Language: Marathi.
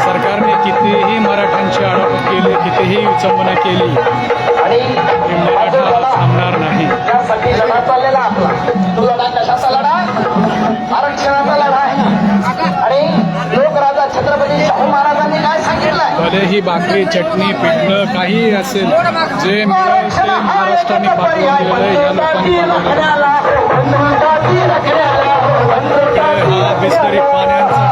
सरकारने कितीही मराठ्यांची आडवणूक केली, कितीही विचंबना केली, मराठा थांबणार नाही. त्यासाठी लढा चाललेला आपला. तो लढा कशाचा लढा? आरक्षणाचा लढा आहे. आणि लोकराजा छत्रपती शाहू महाराजांनी काय सांगितलंय? भलेही भाकरी, चटणी, पिठलं काही असेल, जे मिळेल ते महाराष्ट्राने पाठवून दिलेलं आहे. या लोकांनी हा बिस्करी पाण्याचा